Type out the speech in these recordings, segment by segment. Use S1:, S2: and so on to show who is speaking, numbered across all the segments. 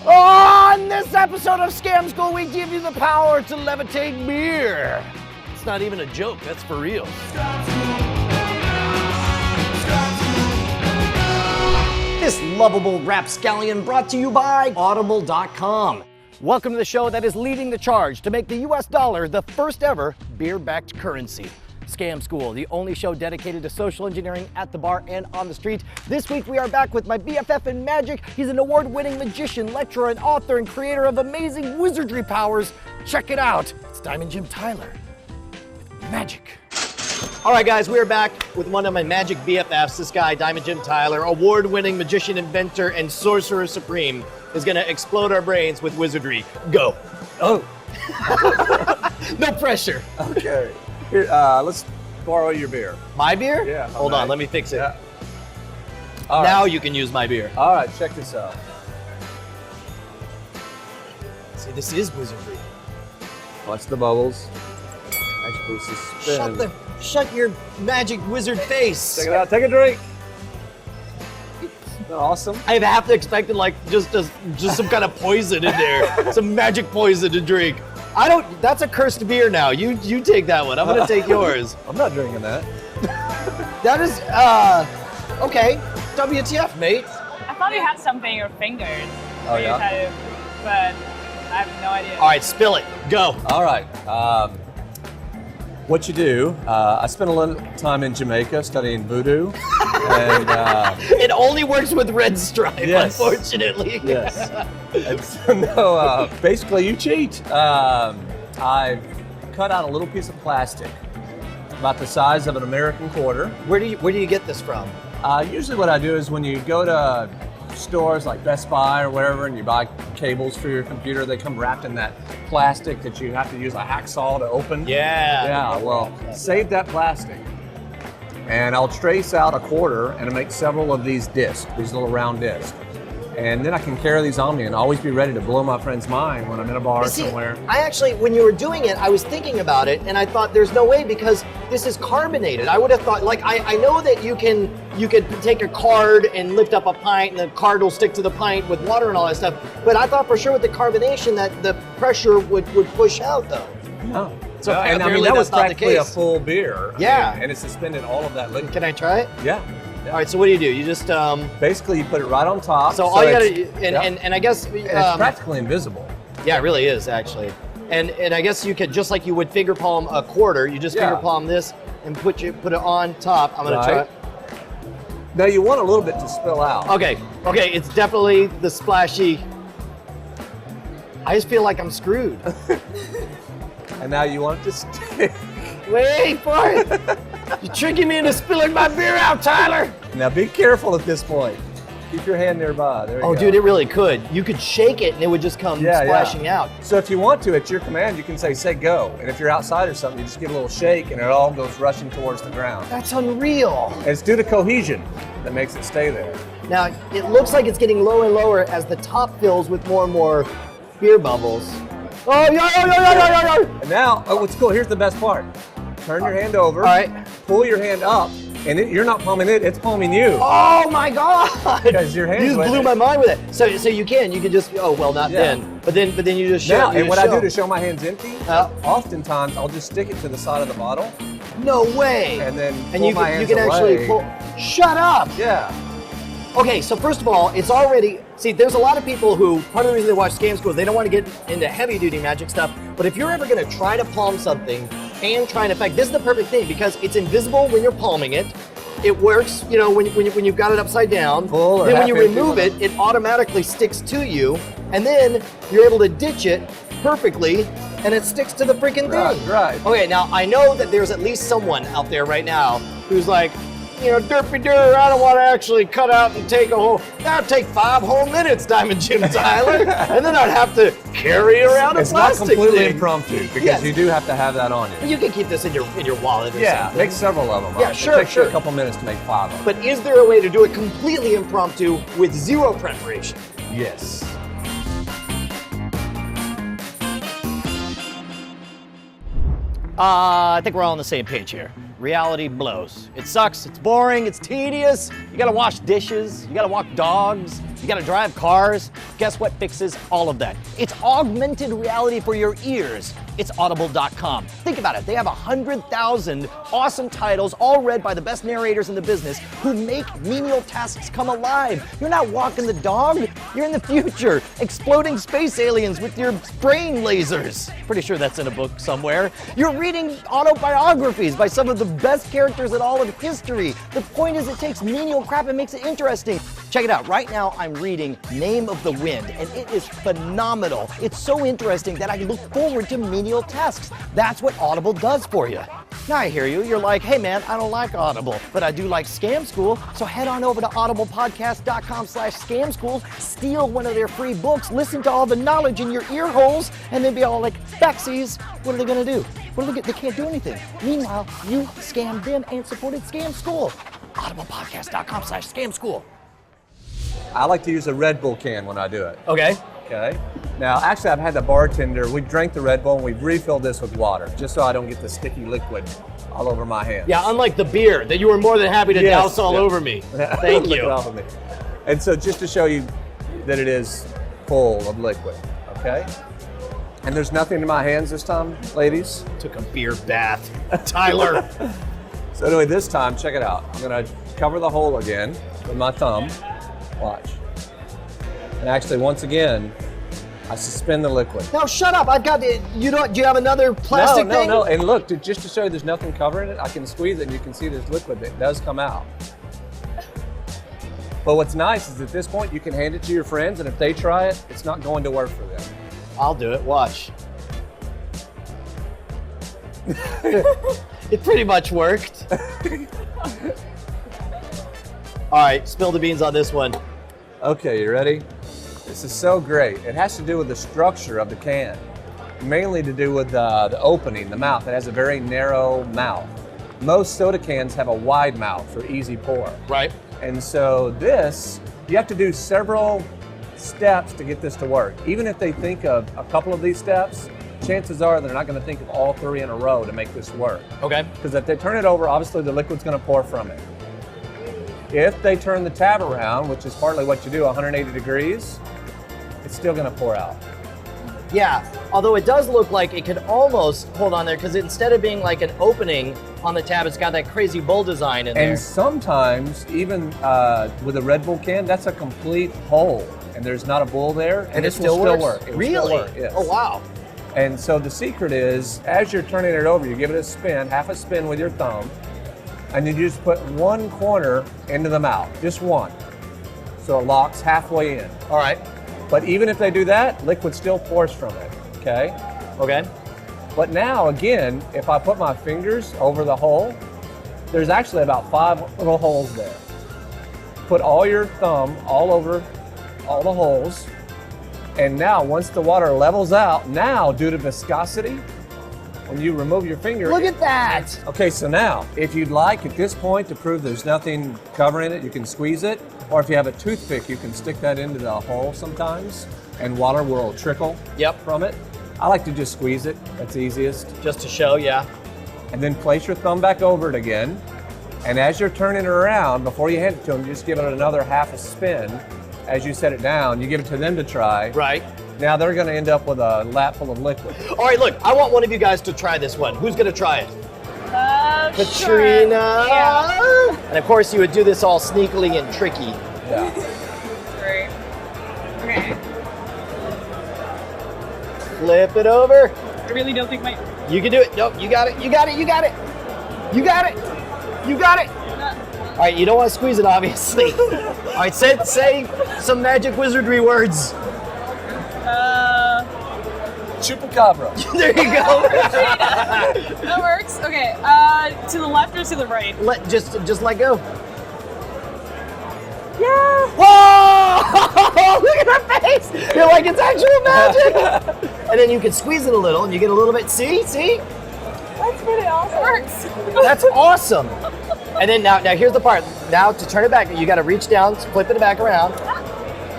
S1: On this episode of Scam School, we give you the power to levitate beer. It's not even a joke, that's for real. This lovable rapscallion brought to you by Audible.com. Welcome to the show that is leading the charge to make the US dollar the first ever beer-backed currency. Scam School, the only show dedicated to social engineering at the bar and on the street. This week we are back with my BFF in magic. He's an award-winning magician, lecturer, and author and creator of amazing wizardry powers. Check it out. It's Diamond Jim Tyler with magic. All right, guys, we are back with one of my magic BFFs. This guy, Diamond Jim Tyler, award-winning magician, inventor, and sorcerer supreme, is gonna explode our brains with wizardry. Go. Oh. No pressure.
S2: Okay. Here, let's borrow your beer.
S1: My beer?
S2: Yeah.
S1: Hold on, let me fix it.
S2: Yeah.
S1: Now you can use my beer.
S2: All right, check this out.
S1: See, this is wizardry.
S2: Watch the bubbles. Actually, suspend.
S1: Shut your magic wizard face.
S2: Check it out. Take a drink. Isn't that awesome?
S1: I have to expect like just some kind of poison in there, some magic poison to drink. That's a cursed beer now. You take that one. I'm gonna take yours.
S2: I'm not drinking that.
S1: That is, okay. WTF, mate?
S3: I thought you had something in your fingers.
S2: Oh, yeah?
S3: But I have no idea.
S1: All right, spill it. Go.
S2: All right. What you do, I spent a little time in Jamaica studying voodoo. And
S1: it only works with Red Stripe,
S2: yes.
S1: Unfortunately.
S2: Yes. And so, no, basically you cheat. I've cut out a little piece of plastic about the size of an American quarter.
S1: Where do you get this from?
S2: Usually what I do is when you go to stores like Best Buy or wherever and you buy cables for your computer, they come wrapped in that plastic that you have to use a hacksaw to open.
S1: Yeah.
S2: Yeah, well, save that plastic. And I'll trace out a quarter and make several of these discs, these little round discs. And then I can carry these on me and always be ready to blow my friend's mind when I'm in a bar somewhere.
S1: I actually, when you were doing it, I was thinking about it and I thought there's no way because this is carbonated. I would have thought, like, I know that you could take a card and lift up a pint and the card will stick to the pint with water and all that stuff. But I thought for sure with the carbonation that the pressure would push out though.
S2: No.
S1: So
S2: and I mean, that was practically a full beer. Yeah. And it suspended all of that liquid.
S1: Can I try it?
S2: Yeah.
S1: All right, so what do? You just
S2: basically you put it right on top.
S1: So all you gotta and I guess
S2: it's practically invisible.
S1: Yeah, it really is actually. And I guess you could, just like you would finger palm a quarter, you just finger palm this and put it on top. I'm gonna try it.
S2: Now you want a little bit to spill out.
S1: Okay, it's definitely the splashy. I just feel like I'm screwed.
S2: And now you want it to stick.
S1: Wait for it. You're tricking me into spilling my beer out, Tyler.
S2: Now be careful at this point. Keep your hand nearby. There you go.
S1: Dude, it really could. You could shake it and it would just come splashing out.
S2: So if you want to, at your command, you can say go. And if you're outside or something, you just give a little shake and it all goes rushing towards the ground.
S1: That's unreal.
S2: And it's due to cohesion that makes it stay there.
S1: Now, it looks like it's getting lower and lower as the top fills with more and more beer bubbles. Oh, yeah.
S2: And now, what's cool, here's the best part. Turn your hand over.
S1: All right.
S2: Pull your hand up, and you're not palming it, it's palming you.
S1: Oh my God!
S2: Because your hand.
S1: You just blew my mind with it. So you can just not then. But then you just show.
S2: Now, and what I do to show my hand's empty, oftentimes I'll just stick it to the side of the bottle.
S1: No way.
S2: And then
S1: you can actually pull. Shut up.
S2: Yeah.
S1: Okay, so first of all, it's already, there's a lot of people who, part of the reason they watch Scam School is they don't want to get into heavy duty magic stuff, but if you're ever going to try to palm something and try and affect, this is the perfect thing because it's invisible when you're palming it. It works, when you've got it upside down. Then when you remove it, it automatically sticks to you, and then you're able to ditch it perfectly, and it sticks to the freaking thing.
S2: Right.
S1: Okay, now I know that there's at least someone out there right now who's like, derpy-dur, I don't want to actually cut out and take that'd take 5 whole minutes, Diamond Jim Tyler, and then I'd have to carry around a plastic
S2: It's not completely
S1: thing.
S2: Impromptu, because you do have to have that on you.
S1: You can keep this in your wallet or something.
S2: Make several of them.
S1: Yeah, sure.
S2: It takes you a couple minutes to make 5 of them.
S1: But is there a way to do it completely impromptu with zero preparation?
S2: Yes.
S1: I think we're all on the same page here. reality blows. It sucks, it's boring, it's tedious. You gotta wash dishes, you gotta walk dogs, you gotta drive cars. Guess what fixes all of that? It's augmented reality for your ears. It's Audible.com. Think about it, they have 100,000 awesome titles, all read by the best narrators in the business who make menial tasks come alive. You're not walking the dog, you're in the future, exploding space aliens with your brain lasers. Pretty sure that's in a book somewhere. You're reading autobiographies by some of the best characters in all of history. The point is it takes menial crap and makes it interesting. Check it out, right now I'm reading Name of the Wind, and it is phenomenal. It's so interesting that I look forward to menial tasks. That's what Audible does for you. Now I hear you, you're like, hey man, I don't like Audible, but I do like Scam School, so head on over to audiblepodcast.com/scamschool, steal one of their free books, listen to all the knowledge in your ear holes, and then be all like, backsies, what are they gonna do? What are they can't do anything. Meanwhile, you scammed them and supported Scam School. audiblepodcast.com/scamschool.
S2: I like to use a Red Bull can when I do it.
S1: Okay.
S2: Okay. Now, actually, I've had the bartender, we drank the Red Bull and we've refilled this with water, just so I don't get the sticky liquid all over my hands.
S1: Yeah, unlike the beer that you were more than happy to douse all over me. Thank
S2: Lick
S1: you.
S2: it off of me. And so just to show you that it is full of liquid, okay? And there's nothing in my hands this time, ladies.
S1: Took a beer bath. Tyler.
S2: So anyway, this time, check it out. I'm gonna cover the hole again with my thumb. Watch. And actually, once again, I suspend the liquid.
S1: Now shut up, I've got it. Do you have another plastic thing?
S2: No. And look, just to show you there's nothing covering it, I can squeeze it and you can see there's liquid that does come out. But what's nice is at this point, you can hand it to your friends, and if they try it, it's not going to work for them.
S1: I'll do it, watch. It pretty much worked. All right, spill the beans on this one.
S2: Okay, you ready? This is so great. It has to do with the structure of the can. Mainly to do with the opening, the mouth. It has a very narrow mouth. Most soda cans have a wide mouth for easy pour.
S1: Right.
S2: And so this, you have to do several steps to get this to work. Even if they think of a couple of these steps, chances are they're not going to think of all three in a row to make this work.
S1: Okay.
S2: Because if they turn it over, obviously the liquid's going to pour from it. If they turn the tab around, which is partly what you do, 180 degrees, it's still going to pour out.
S1: Yeah, although it does look like it could almost, hold on there, because instead of being like an opening on the tab, it's got that crazy bowl design in there.
S2: And sometimes, even with a Red Bull can, that's a complete hole, and there's not a bowl there, and
S1: it
S2: it
S1: still
S2: will
S1: works?
S2: still work. It will
S1: Really?
S2: still work, yes.
S1: Oh, wow.
S2: And so the secret is, as you're turning it over, you give it a spin, half a spin with your thumb, and then you just put one corner into the mouth, just one. So it locks halfway in.
S1: All right.
S2: But even if they do that, liquid still pours from it, okay?
S1: Okay.
S2: But now, again, if I put my fingers over the hole, there's actually about 5 little holes there. Put all your thumb all over all the holes, and now once the water levels out, now due to viscosity, when you remove your finger.
S1: Look at that!
S2: Okay, so now, if you'd like at this point to prove there's nothing covering it, you can squeeze it, or if you have a toothpick, you can stick that into the hole sometimes, and water will trickle from it. I like to just squeeze it, that's easiest.
S1: Just to show, yeah.
S2: And then place your thumb back over it again, and as you're turning it around, before you hand it to them, you just give it another half a spin. As you set it down, you give it to them to try.
S1: Right.
S2: Now they're gonna end up with a lap full of liquid.
S1: All right, look, I want one of you guys to try this one. Who's gonna try it?
S3: Sure.
S1: Katrina!
S3: Yeah.
S1: And of course you would do this all sneakily and tricky.
S2: Yeah.
S3: Great. Okay.
S1: Flip it over.
S3: I really don't think my...
S1: You can do it. Nope, you got it, you got it, you got it. You got it. You got it. All right, you don't want to squeeze it, obviously. All right, say some magic wizardry words.
S2: Chupacabra.
S1: There you go.
S3: That works. Okay. To the left or to the right?
S1: Just let go.
S3: Yeah.
S1: Whoa! Look at her face. You're like, it's actual magic. And then you can squeeze it a little, and you get a little bit. See?
S3: That's pretty awesome. It works.
S1: That's awesome. And then now here's the part. Now to turn it back, you got to reach down, flip it back around,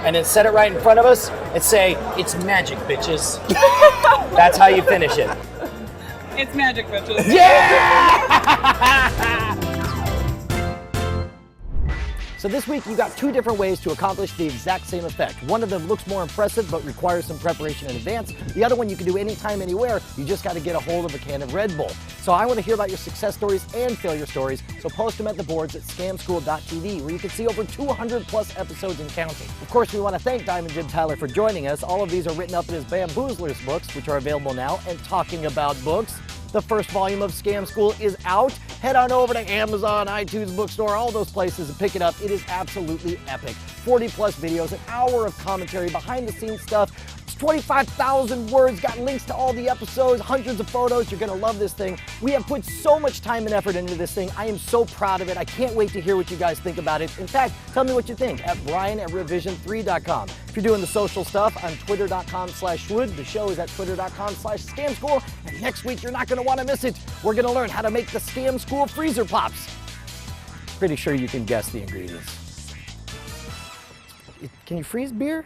S1: and then set it right in front of us and say, "It's magic, bitches." That's how you finish it.
S3: It's magic, bitches.
S1: Yeah! So this week you got two different ways to accomplish the exact same effect. One of them looks more impressive but requires some preparation in advance. The other one you can do anytime, anywhere. You just got to get a hold of a can of Red Bull. So I want to hear about your success stories and failure stories, so post them at the boards at scamschool.tv, where you can see over 200 plus episodes and counting. Of course, we want to thank Diamond Jim Tyler for joining us. All of these are written up in his Bamboozlers books, which are available now. And talking about books, the first volume of Scam School is out. Head on over to Amazon, iTunes, Bookstore, all those places and pick it up. It is absolutely epic. 40 plus videos, an hour of commentary, behind the scenes stuff. It's 25,000 words, got links to all the episodes, hundreds of photos. You're gonna love this thing. We have put so much time and effort into this thing. I am so proud of it. I can't wait to hear what you guys think about it. In fact, tell me what you think at brian@revision3.com. If you're doing the social stuff, on twitter.com/wood. The show is at twitter.com/scamschool. And next week, you're not gonna wanna miss it. We're gonna learn how to make the Scam School freezer pops. Pretty sure you can guess the ingredients. Can you freeze beer?